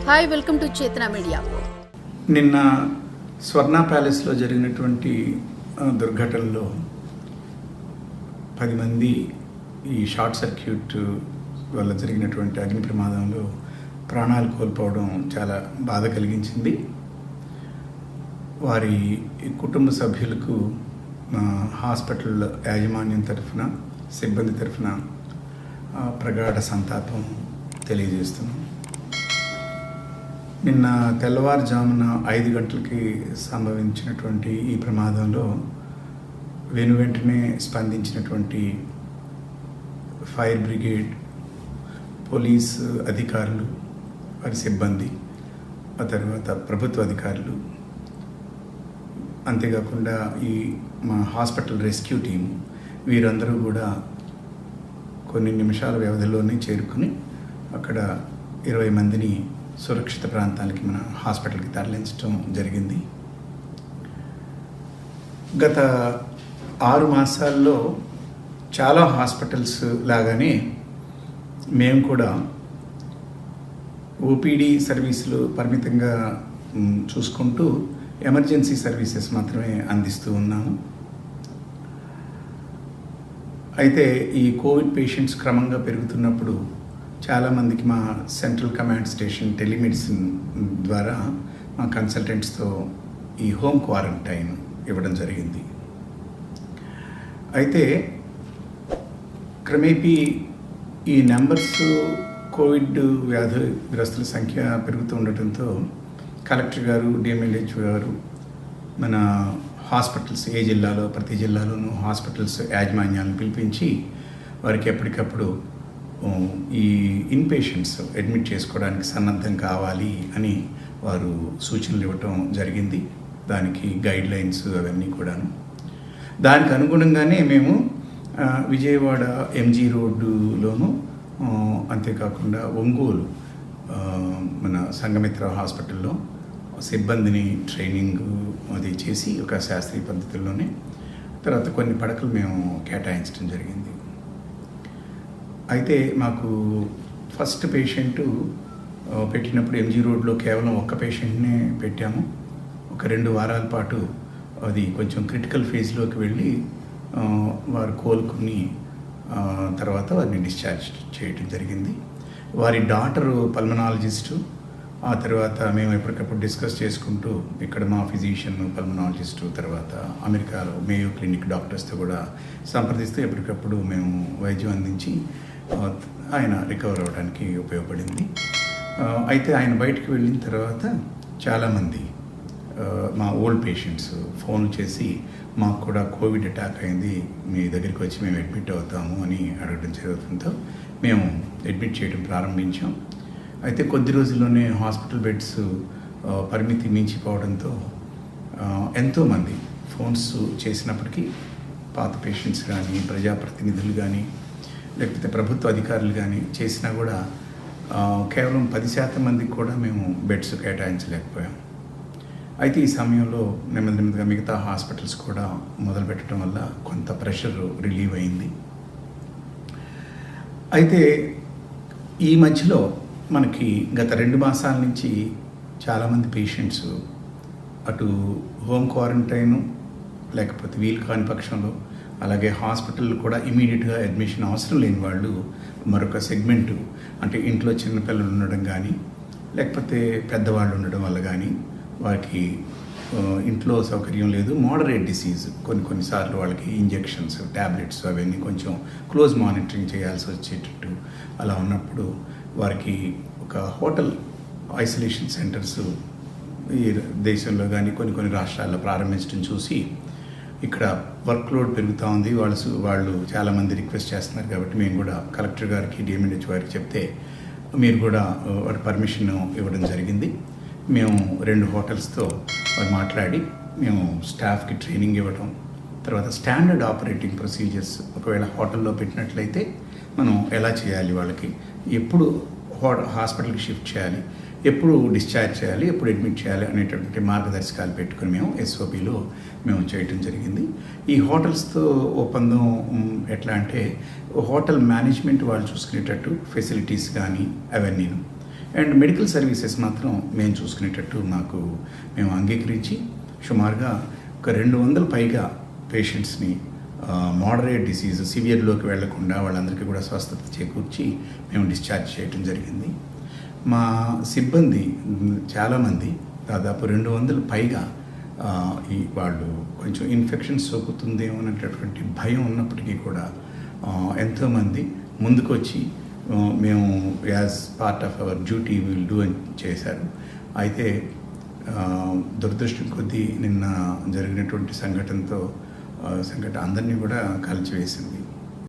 Hi, welcome to చేతన media. నిన్న స్వర్ణ ప్యాలెస్లో జరిగినటువంటి దుర్ఘటనలో 10 మంది ఈ షార్ట్ సర్క్యూట్ వల్ల జరిగినటువంటి అగ్ని ప్రమాదంలో ప్రాణాలు కోల్పోవడం చాలా బాధ కలిగించింది. వారి కుటుంబ సభ్యులకు హాస్పిటల్ యాజమాన్యం తరఫున, సిబ్బంది తరఫున ప్రగాఢ సంతాపం తెలియజేస్తున్నాం. నిన్న తెల్లవారుజామున 5 గంటలకి సంభవించినటువంటి ఈ ప్రమాదంలో వెనువెంటనే స్పందించినటువంటి ఫైర్ బ్రిగేడ్, పోలీస్ అధికారులు, వారి సిబ్బంది, ఆ తర్వాత ప్రభుత్వ అధికారులు, అంతేకాకుండా ఈ మా హాస్పిటల్ రెస్క్యూ టీం, వీరందరూ కూడా కొన్ని నిమిషాల వ్యవధిలోనే చేరుకుని అక్కడ 20 మందిని సురక్షిత ప్రాంతాలకి మన హాస్పిటల్కి తరలించడం జరిగింది. గత 6 మాసాల్లో చాలా హాస్పిటల్స్ లాగానే మేము కూడా ఓపీడీ సర్వీసులు పరిమితంగా చూసుకుంటూ ఎమర్జెన్సీ సర్వీసెస్ మాత్రమే అందిస్తూ ఉన్నాము. అయితే ఈ కోవిడ్ పేషెంట్స్ క్రమంగా పెరుగుతున్నప్పుడు చాలామందికి మా సెంట్రల్ కమాండ్ స్టేషన్ టెలిమెడిసిన్ ద్వారా మా కన్సల్టెంట్స్తో ఈ హోమ్ క్వారంటైన్ ఇవ్వడం జరిగింది. అయితే క్రమేపీ ఈ నెంబర్స్, కోవిడ్ వ్యాధిగ్రస్తుల సంఖ్య పెరుగుతూ ఉండటంతో కలెక్టర్ గారు, డిఎంఎల్హెచ్ గారు మన హాస్పిటల్స్, ఏ జిల్లాలో ప్రతి జిల్లాలోనూ హాస్పిటల్స్ యాజమాన్యాలను పిలిపించి వారికి ఎప్పటికప్పుడు ఈ ఇన్పేషెంట్స్ అడ్మిట్ చేసుకోవడానికి సన్నద్ధం కావాలి అని వారు సూచనలు ఇవ్వటం జరిగింది. దానికి గైడ్ లైన్స్ అవన్నీ కూడాను. దానికి అనుగుణంగానే మేము విజయవాడ ఎంజీ రోడ్డులోను, అంతేకాకుండా ఒంగోలు మన సంఘమిత్ర హాస్పిటల్లో సిబ్బందిని ట్రైనింగ్ అది చేసి ఒక శాస్త్రీయ పద్ధతుల్లోనే తర్వాత కొన్ని పడకలు మేము కేటాయించడం జరిగింది. అయితే మాకు ఫస్ట్ పేషెంటు పెట్టినప్పుడు ఎంజీ రోడ్లో కేవలం ఒక్క పేషెంట్నే పెట్టాము. ఒక 2 వారాల పాటు అది కొంచెం క్రిటికల్ ఫేజ్లోకి వెళ్ళి వారు కోలుకుని తర్వాత వారిని డిశ్చార్జ్ చేయడం జరిగింది. వారి డాటరు పల్మనాలజిస్టు, ఆ తర్వాత మేము ఎప్పటికప్పుడు డిస్కస్ చేసుకుంటూ ఇక్కడ మా ఫిజిషియన్, పల్మనాలజిస్టు, తర్వాత అమెరికాలో మేయో క్లినిక్ డాక్టర్స్తో కూడా సంప్రదిస్తూ ఎప్పటికప్పుడు మేము వైద్యం అందించి ఆయన రికవర్ అవ్వడానికి ఉపయోగపడింది. అయితే ఆయన బయటకు వెళ్ళిన తర్వాత చాలామంది మా ఓల్డ్ పేషెంట్స్ ఫోన్ చేసి మాకు కూడా కోవిడ్ అటాక్ అయింది, మీ దగ్గరికి వచ్చి మేము అడ్మిట్ అవుతాము అని అడగడం జరుగుతుందో మేము అడ్మిట్ చేయడం ప్రారంభించాం. అయితే కొద్ది రోజుల్లోనే హాస్పిటల్ బెడ్స్ పరిమితి మించిపోవడంతో ఎంతోమంది ఫోన్స్ చేసినప్పటికీ పాత పేషెంట్స్ కానీ, ప్రజాప్రతినిధులు కానీ, లేకపోతే ప్రభుత్వ అధికారులు కానీ చేసినా కూడా కేవలం 10% మందికి కూడా మేము బెడ్స్ కేటాయించలేకపోయాం. అయితే ఈ సమయంలో నెమ్మదిగా మిగతా హాస్పిటల్స్ కూడా మొదలుపెట్టడం వల్ల కొంత ప్రెషర్ రిలీవ్ అయింది. అయితే ఈ మధ్యలో మనకి గత 2 మాసాల నుంచి చాలామంది పేషెంట్స్ అటు హోమ్ క్వారంటైను లేకపోతే వీలు కాని పక్షంలో, అలాగే హాస్పిటల్ కూడా ఇమీడియట్గా అడ్మిషన్ అవసరం లేని వాళ్ళు మరొక సెగ్మెంటు, అంటే ఇంట్లో చిన్నపిల్లలు ఉండడం కానీ లేకపోతే పెద్దవాళ్ళు ఉండడం వల్ల కానీ వారికి ఇంట్లో సౌకర్యం లేదు, మోడరేట్ డిసీజ్, కొన్నిసార్లు వాళ్ళకి ఇంజెక్షన్స్, ట్యాబ్లెట్స్ అవన్నీ కొంచెం క్లోజ్ మానిటరింగ్ చేయాల్సి వచ్చేటట్టు అలా ఉన్నప్పుడు వారికి ఒక హోటల్ ఐసోలేషన్ సెంటర్స్ ఈ దేశంలో కానీ కొన్ని రాష్ట్రాల్లో ప్రారంభించడం చూసి ఇక్కడ వర్క్ లోడ్ పెరుగుతూ ఉంది, వాళ్ళు చాలామంది రిక్వెస్ట్ చేస్తున్నారు కాబట్టి మేము కూడా కలెక్టర్ గారికి, డిఎంఎల్హెచ్ గారికి చెప్తే మీరు కూడా వాటి పర్మిషన్ ఇవ్వడం జరిగింది. మేము 2 హోటల్స్తో మాట్లాడి మేము స్టాఫ్కి ట్రైనింగ్ ఇవ్వడం, తర్వాత స్టాండర్డ్ ఆపరేటింగ్ ప్రొసీజర్స్, ఒకవేళ హోటల్లో పెట్టినట్లయితే మనం ఎలా చేయాలి, వాళ్ళకి ఎప్పుడు హాస్పిటల్కి షిఫ్ట్ చేయాలి, ఎప్పుడు డిశ్చార్జ్ చేయాలి, ఎప్పుడు అడ్మిట్ చేయాలి అనేటటువంటి మార్గదర్శకాలు పెట్టుకుని మేము ఎస్ఓపిలో మేము చేయటం జరిగింది. ఈ హోటల్స్తో ఒప్పందం ఎట్లా అంటే హోటల్ మేనేజ్మెంట్ వాళ్ళు చూసుకునేటట్టు ఫెసిలిటీస్ కానీ అవన్నీను, అండ్ మెడికల్ సర్వీసెస్ మాత్రం మేము చూసుకునేటట్టు మేము అంగీకరించి సుమారుగా ఒక 200 పైగా పేషెంట్స్ని మోడరేట్ డిసీజ్ సివియర్లోకి వెళ్లకుండా వాళ్ళందరికీ కూడా స్వస్థత చేకూర్చి మేము డిశ్చార్జ్ చేయడం జరిగింది. మా సిబ్బంది చాలామంది దాదాపు 200 పైగా వాళ్ళు కొంచెం ఇన్ఫెక్షన్ సోకుతుందేమో అనేటటువంటి భయం ఉన్నప్పటికీ కూడా ఎంతోమంది ముందుకు వచ్చి మేము as part of our duty will do అని చేశారు. అయితే దురదృష్టం కొద్దీ నిన్న జరిగినటువంటి సంఘటన అందరినీ కూడా కలిచివేసింది.